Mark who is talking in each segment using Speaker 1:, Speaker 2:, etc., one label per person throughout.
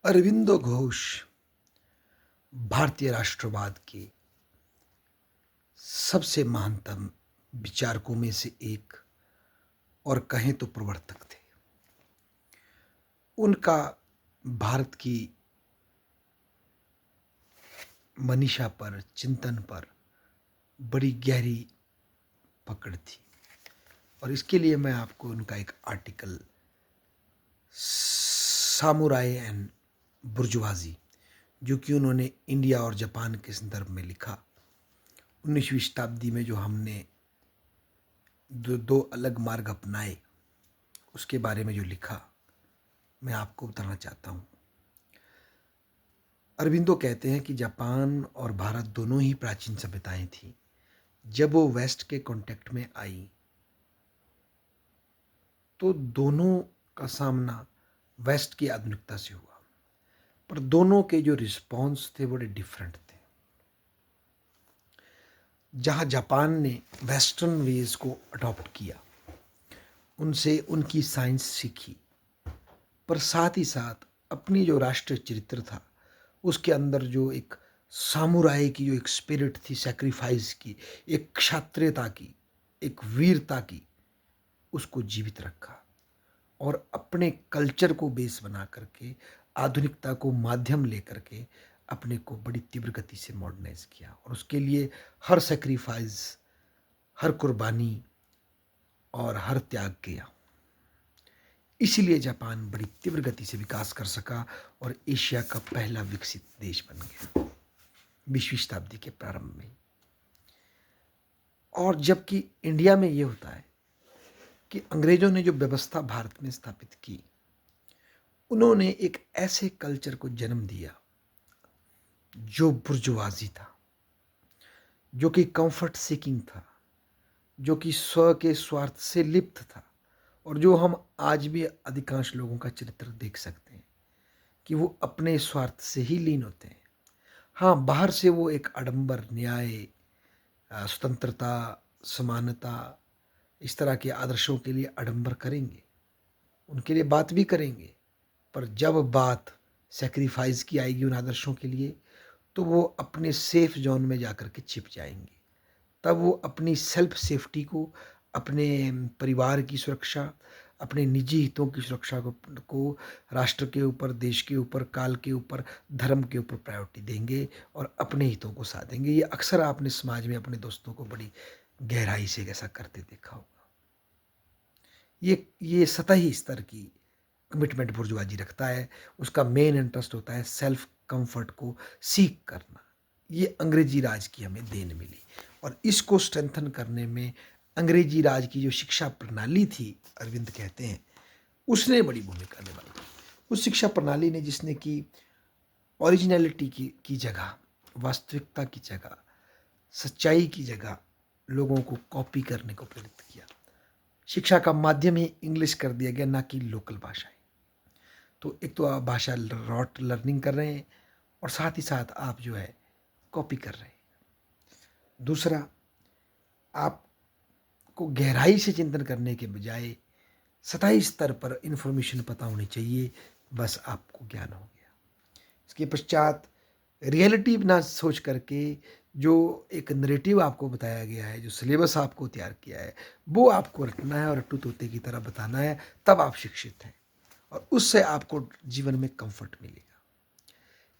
Speaker 1: अरविंदो घोष भारतीय राष्ट्रवाद के सबसे महानतम विचारकों में से एक और कहें तो प्रवर्तक थे। उनका भारत की मनीषा पर, चिंतन पर बड़ी गहरी पकड़ थी और इसके लिए मैं आपको उनका एक आर्टिकल सामुराई एंड बुर्जुआजी, जो कि उन्होंने इंडिया और जापान के संदर्भ में लिखा 19वीं शताब्दी में, जो हमने दो अलग मार्ग अपनाए, उसके बारे में जो लिखा मैं आपको बताना चाहता हूँ। अरविंदो कहते हैं कि जापान और भारत दोनों ही प्राचीन सभ्यताएं थीं। जब वो वेस्ट के कांटेक्ट में आई तो दोनों का सामना वेस्ट की आधुनिकता से हुआ, पर दोनों के जो रिस्पॉन्स थे बड़े डिफरेंट थे। जहाँ जापान ने वेस्टर्न वेज को अडॉप्ट किया, उनसे उनकी साइंस सीखी, पर साथ ही साथ अपनी जो राष्ट्रीय चरित्र था उसके अंदर जो एक सामुराई की जो एक स्पिरिट थी, सैक्रिफाइस की, एक क्षात्रियता की, एक वीरता की, उसको जीवित रखा और अपने कल्चर को बेस बना करके, आधुनिकता को माध्यम लेकर के अपने को बड़ी तीव्र गति से मॉडर्नाइज किया और उसके लिए हर सेक्रीफाइस, हर कुर्बानी और हर त्याग किया। इसीलिए जापान बड़ी तीव्र गति से विकास कर सका और एशिया का पहला विकसित देश बन गया 20वीं शताब्दी के प्रारंभ में। और जबकि इंडिया में ये होता है कि अंग्रेजों ने जो व्यवस्था भारत में स्थापित की, उन्होंने एक ऐसे कल्चर को जन्म दिया जो बुर्जुआजी था, जो कि कंफर्ट सीकिंग था, जो कि स्व के स्वार्थ से लिप्त था और जो हम आज भी अधिकांश लोगों का चरित्र देख सकते हैं कि वो अपने स्वार्थ से ही लीन होते हैं। हाँ, बाहर से वो एक आडंबर, न्याय, स्वतंत्रता, समानता, इस तरह के आदर्शों के लिए आडंबर करेंगे, उनके लिए बात भी करेंगे, पर जब बात सेक्रीफाइस की आएगी उन आदर्शों के लिए, तो वो अपने सेफ जोन में जाकर के छिप जाएंगे। तब वो अपनी सेल्फ सेफ्टी को, अपने परिवार की सुरक्षा, अपने निजी हितों की सुरक्षा को राष्ट्र के ऊपर, देश के ऊपर, काल के ऊपर, धर्म के ऊपर प्रायोरिटी देंगे और अपने हितों को साधेंगे। ये अक्सर आपने समाज में अपने दोस्तों को बड़ी गहराई से ऐसा करते देखा होगा। ये सतही स्तर की कमिटमेंट बुर्जुआजी रखता है। उसका मेन इंटरेस्ट होता है सेल्फ कंफर्ट को सीख करना। ये अंग्रेजी राज की हमें देन मिली और इसको स्ट्रेंथन करने में अंग्रेजी राज की जो शिक्षा प्रणाली थी, अरविंद कहते हैं, उसने बड़ी भूमिका निभाई। उस शिक्षा प्रणाली ने, जिसने की ओरिजिनलिटी की जगह, वास्तविकता की जगह, सच्चाई की जगह लोगों को कॉपी करने को प्रेरित किया। शिक्षा का माध्यम ही इंग्लिश कर दिया गया, ना कि लोकल भाषाएं। तो एक तो आप भाषा रॉट लर्निंग कर रहे हैं और साथ ही साथ आप जो है कॉपी कर रहे हैं। दूसरा, आपको गहराई से चिंतन करने के बजाय सतही स्तर पर इंफॉर्मेशन पता होनी चाहिए, बस आपको ज्ञान हो गया। इसके पश्चात रियलिटी ना सोच करके जो एक नरेटिव आपको बताया गया है, जो सिलेबस आपको तैयार किया है, वो आपको रटना है और रट्टू तोते की तरह बताना है, तब आप शिक्षित हैं और उससे आपको जीवन में कंफर्ट मिलेगा।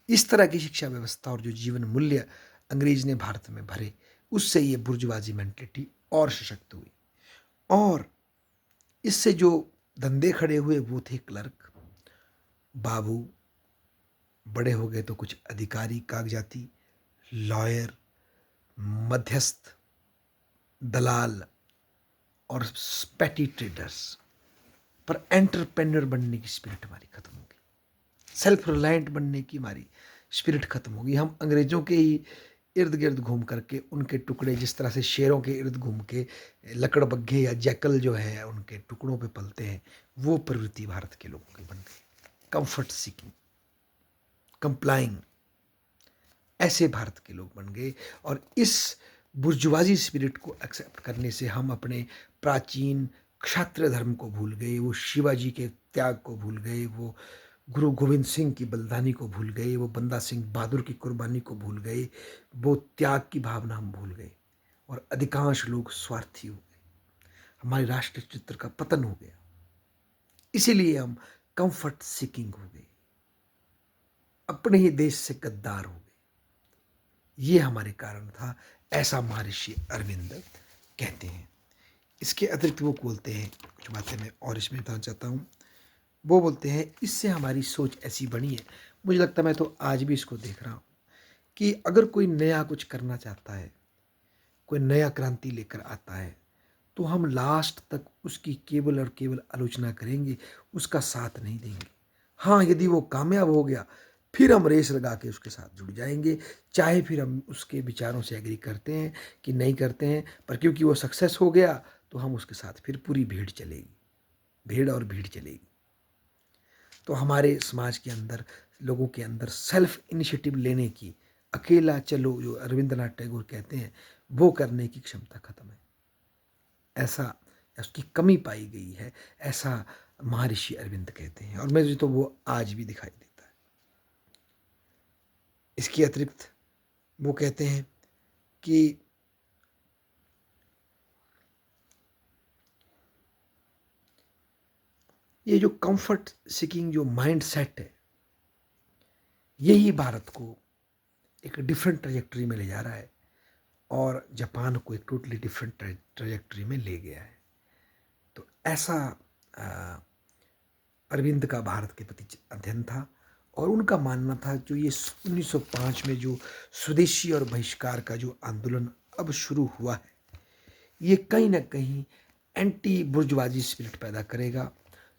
Speaker 1: इस तरह की शिक्षा व्यवस्था और जो जीवन मूल्य अंग्रेज ने भारत में भरे, उससे ये बुर्जुआजी मेंटलिटी और सशक्त हुई और इससे जो धंधे खड़े हुए वो थे क्लर्क, बाबू, बड़े हो गए तो कुछ अधिकारी, कागजाती, लॉयर, मध्यस्थ, दलाल और पैटी ट्रेडर्स। पर एंटरप्रेन्योर बनने की स्पिरिट हमारी खत्म हो गई, सेल्फ रिलायंट बनने की हमारी स्पिरिट खत्म होगी। हम अंग्रेजों के ही इर्द गिर्द घूम करके, उनके टुकड़े, जिस तरह से शेरों के इर्द घूम के लकड़बग्घे या जैकल जो है उनके टुकड़ों पे पलते हैं, वो प्रवृत्ति भारत के लोगों की बन गई। कंफर्ट सीकिंग, कंप्लाइंग, ऐसे भारत के लोग बन गए और इस बुर्जुआजी स्पिरिट को एक्सेप्ट करने से हम अपने प्राचीन क्षात्र धर्म को भूल गए, वो शिवाजी के त्याग को भूल गए, वो गुरु गोविंद सिंह की बलिदानी को भूल गए, वो बंदा सिंह बहादुर की कुर्बानी को भूल गए, वो त्याग की भावना हम भूल गए और अधिकांश लोग स्वार्थी हो गए। हमारे राष्ट्र चित्र का पतन हो गया। इसीलिए हम कंफर्ट सीकिंग हो गए, अपने ही देश से गद्दार हो गए। ये हमारे कारण था, ऐसा महर्षि अरविंद कहते हैं। इसके अतिरिक्त वो बोलते हैं, कुछ बातें मैं और इसमें बताना चाहता हूँ। वो बोलते हैं इससे हमारी सोच ऐसी बनी है, मुझे लगता है मैं तो आज भी इसको देख रहा हूँ, कि अगर कोई नया कुछ करना चाहता है, कोई नया क्रांति लेकर आता है, तो हम लास्ट तक उसकी केवल और केवल आलोचना करेंगे, उसका साथ नहीं देंगे। हाँ, यदि वो कामयाब हो गया, फिर हम रेस लगा के उसके साथ जुड़ जाएंगे, चाहे फिर हम उसके विचारों से एग्री करते हैं कि नहीं करते हैं, पर क्योंकि वो सक्सेस हो गया तो हम उसके साथ फिर पूरी भीड़ चलेगी, भीड़ और भीड़ चलेगी। तो हमारे समाज के अंदर, लोगों के अंदर सेल्फ इनिशिएटिव लेने की, अकेला चलो जो रविंद्रनाथ टैगोर कहते हैं, वो करने की क्षमता खत्म है, ऐसा उसकी कमी पाई गई है, ऐसा महर्षि अरविंद कहते हैं। और मुझे तो वो आज भी दिखाई देता है। इसके अतिरिक्त वो कहते हैं कि ये जो कंफर्ट सीकिंग जो माइंड सेट है, यही भारत को एक डिफरेंट ट्रैजेक्टरी में ले जा रहा है और जापान को एक टोटली डिफरेंट ट्रैजेक्टरी में ले गया है। तो ऐसा अ, अरविंद का भारत के प्रति अध्ययन था और उनका मानना था जो ये 1905 में जो स्वदेशी और बहिष्कार का जो आंदोलन अब शुरू हुआ है, ये कहीं ना कहीं एंटी बुर्जुआजी स्पिरिट पैदा करेगा।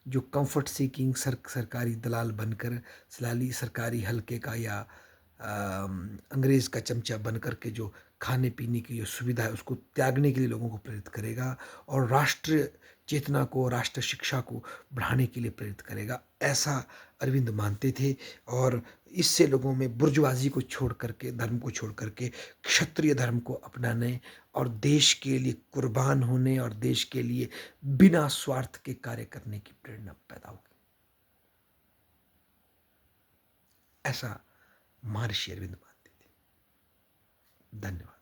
Speaker 1: जो कंफर्ट सीकिंग सरकारी दलाल बनकर, सलाली सरकारी हल्के का या अंग्रेज़ का चमचा बन कर के जो खाने पीने की जो सुविधा है उसको त्यागने के लिए लोगों को प्रेरित करेगा और राष्ट्र चेतना को, राष्ट्र शिक्षा को बढ़ाने के लिए प्रेरित करेगा, ऐसा अरविंद मानते थे। और इससे लोगों में बुर्जुआजी को छोड़ करके, धर्म को छोड़ करके क्षत्रिय धर्म को अपनाने और देश के लिए कुर्बान होने और देश के लिए बिना स्वार्थ के कार्य करने की प्रेरणा पैदा होगी, ऐसा महर्षि अरविंद मानते थे। धन्यवाद।